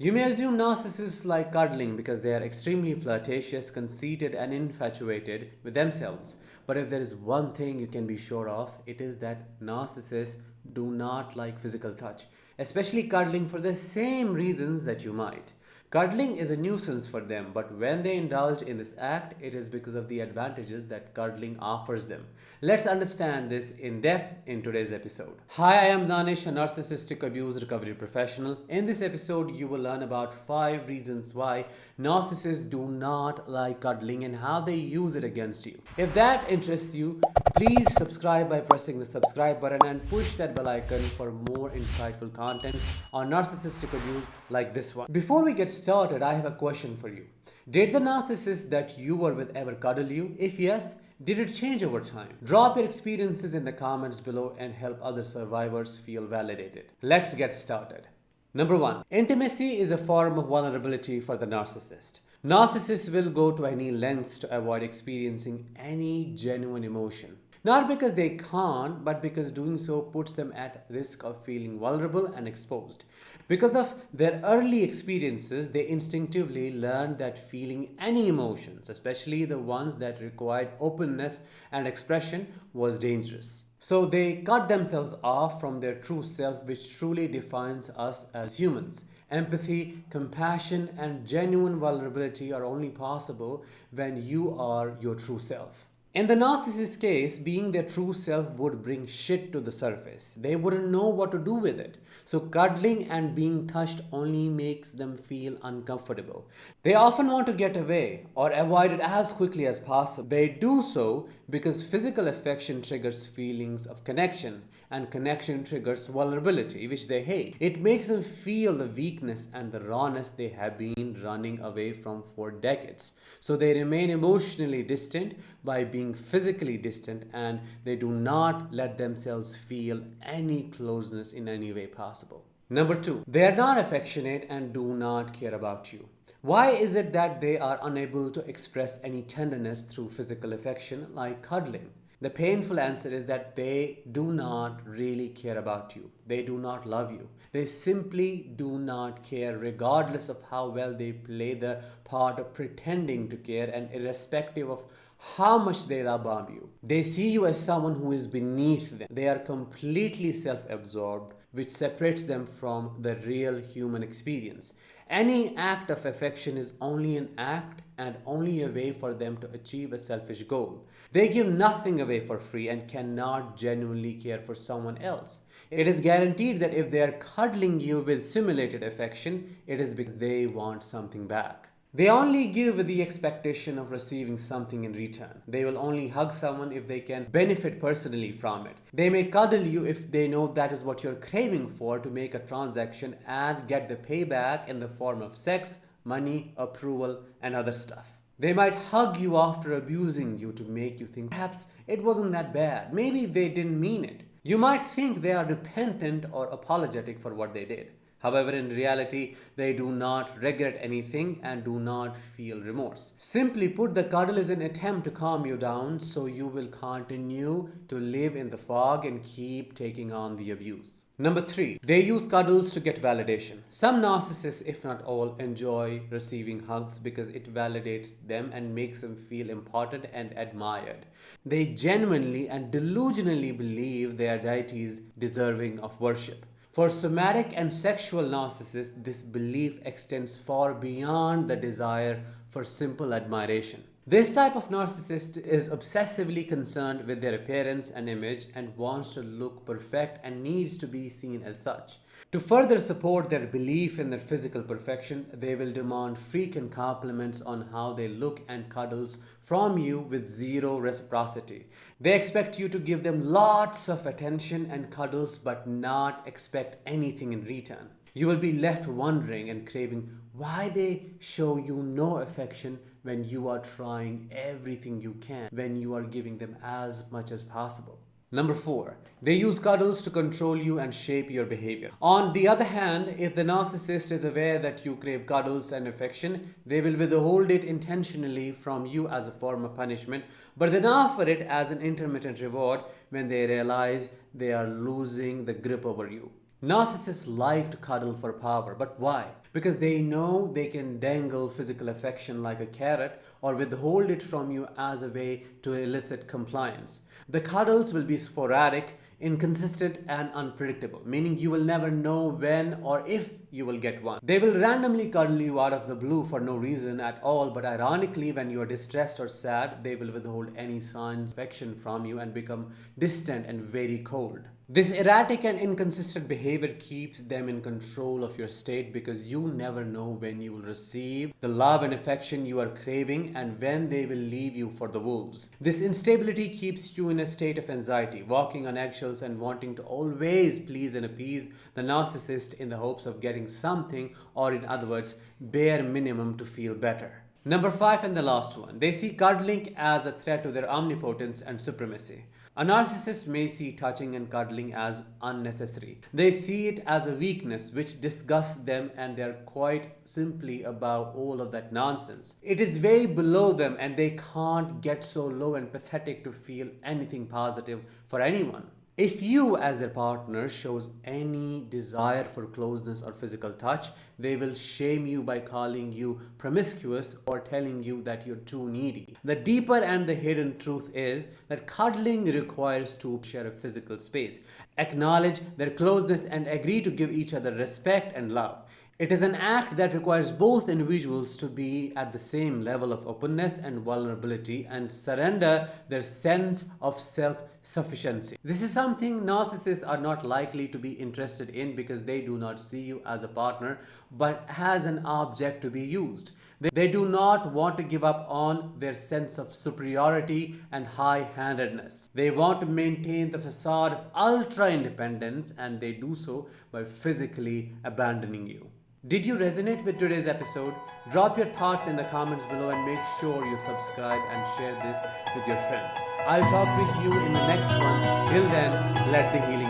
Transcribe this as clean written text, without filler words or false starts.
You may assume narcissists like cuddling because they are extremely flirtatious, conceited, and infatuated with themselves. But if there is one thing you can be sure of, it is that narcissists do not like physical touch, especially cuddling for the same reasons that you might. Cuddling is a nuisance for them, but when they indulge in this act, it is because of the advantages that cuddling offers them. Let's understand this in depth in today's episode. Hi, I am Danish, a narcissistic abuse recovery professional. In this episode, you will learn about 5 reasons why narcissists do not like cuddling and how they use it against you. If that interests you, please subscribe by pressing the subscribe button and push that bell icon for more insightful content on narcissistic abuse like this one. Before we get started, I have a question for you. Did the narcissist that you were with ever cuddle you? If yes, did it change over time? Drop your experiences in the comments below and help other survivors feel validated. Let's get started. Number 1. Intimacy is a form of vulnerability for the narcissist. Narcissists will go to any lengths to avoid experiencing any genuine emotion. Not because they can't, but because doing so puts them at risk of feeling vulnerable and exposed. Because of their early experiences, they instinctively learned that feeling any emotions, especially the ones that required openness and expression, was dangerous. So they cut themselves off from their true self, which truly defines us as humans. Empathy, compassion, and genuine vulnerability are only possible when you are your true self. In the narcissist's case, being their true self would bring shit to the surface. They wouldn't know what to do with it. So cuddling and being touched only makes them feel uncomfortable. They often want to get away or avoid it as quickly as possible. They do so because physical affection triggers feelings of connection, and connection triggers vulnerability, which they hate. It makes them feel the weakness and the rawness they have been running away from for decades. So they remain emotionally distant by being physically distant, and they do not let themselves feel any closeness in any way possible. Number 2, they are not affectionate and do not care about you. Why is it that they are unable to express any tenderness through physical affection like cuddling? The painful answer is that they do not really care about you. They do not love you. They simply do not care, regardless of how well they play the part of pretending to care and irrespective of how much they love bomb you. They see you as someone who is beneath them. They are completely self-absorbed, which separates them from the real human experience. Any act of affection is only an act and only a way for them to achieve a selfish goal. They give nothing away for free and cannot genuinely care for someone else. It is guaranteed that if they are cuddling you with simulated affection, it is because they want something back. They only give with the expectation of receiving something in return. They will only hug someone if they can benefit personally from it. They may cuddle you if they know that is what you're craving for to make a transaction and get the payback in the form of sex, money, approval, and other stuff. They might hug you after abusing you to make you think perhaps it wasn't that bad. Maybe they didn't mean it. You might think they are repentant or apologetic for what they did. However, in reality, they do not regret anything and do not feel remorse. Simply put, the cuddle is an attempt to calm you down so you will continue to live in the fog and keep taking on the abuse. Number 3, they use cuddles to get validation. Some narcissists, if not all, enjoy receiving hugs because it validates them and makes them feel important and admired. They genuinely and delusionally believe they are deities deserving of worship. For somatic and sexual narcissists, this belief extends far beyond the desire for simple admiration. This type of narcissist is obsessively concerned with their appearance and image and wants to look perfect and needs to be seen as such. To further support their belief in their physical perfection, they will demand frequent compliments on how they look and cuddles from you with zero reciprocity. They expect you to give them lots of attention and cuddles but not expect anything in return. You will be left wondering and craving why they show you no affection when you are trying everything you can, when you are giving them as much as possible. Number 4, they use cuddles to control you and shape your behavior. On the other hand, if the narcissist is aware that you crave cuddles and affection, they will withhold it intentionally from you as a form of punishment, but then offer it as an intermittent reward when they realize they are losing the grip over you. Narcissists like to cuddle for power, but why? because they know they can dangle physical affection like a carrot or withhold it from you as a way to elicit compliance. The cuddles will be sporadic, inconsistent, and unpredictable, meaning you will never know when or if you will get one. They will randomly cuddle you out of the blue for no reason at all, but ironically, when you are distressed or sad, they will withhold any signs of affection from you and become distant and very cold. This erratic and inconsistent behavior keeps them in control of your state because you never know when you will receive the love and affection you are craving and when they will leave you for the wolves. This instability keeps you in a state of anxiety, walking on eggshells and wanting to always please and appease the narcissist in the hopes of getting something, or in other words, bare minimum to feel better. Number 5 and the last one, they see cuddling as a threat to their omnipotence and supremacy. A narcissist may see touching and cuddling as unnecessary. They see it as a weakness which disgusts them, and they are quite simply above all of that nonsense. It is way below them and they can't get so low and pathetic to feel anything positive for anyone. If you, as their partner, shows any desire for closeness or physical touch, they will shame you by calling you promiscuous or telling you that you're too needy. The deeper and the hidden truth is that cuddling requires to share a physical space, acknowledge their closeness, and agree to give each other respect and love. It is an act that requires both individuals to be at the same level of openness and vulnerability and surrender their sense of self-sufficiency. This is something narcissists are not likely to be interested in because they do not see you as a partner but as an object to be used. They do not want to give up on their sense of superiority and high-handedness. They want to maintain the facade of ultra-independence, and they do so by physically abandoning you. Did you resonate with today's episode? Drop your thoughts in the comments below and make sure you subscribe and share this with your friends. I'll talk with you in the next one. Till then, let the healing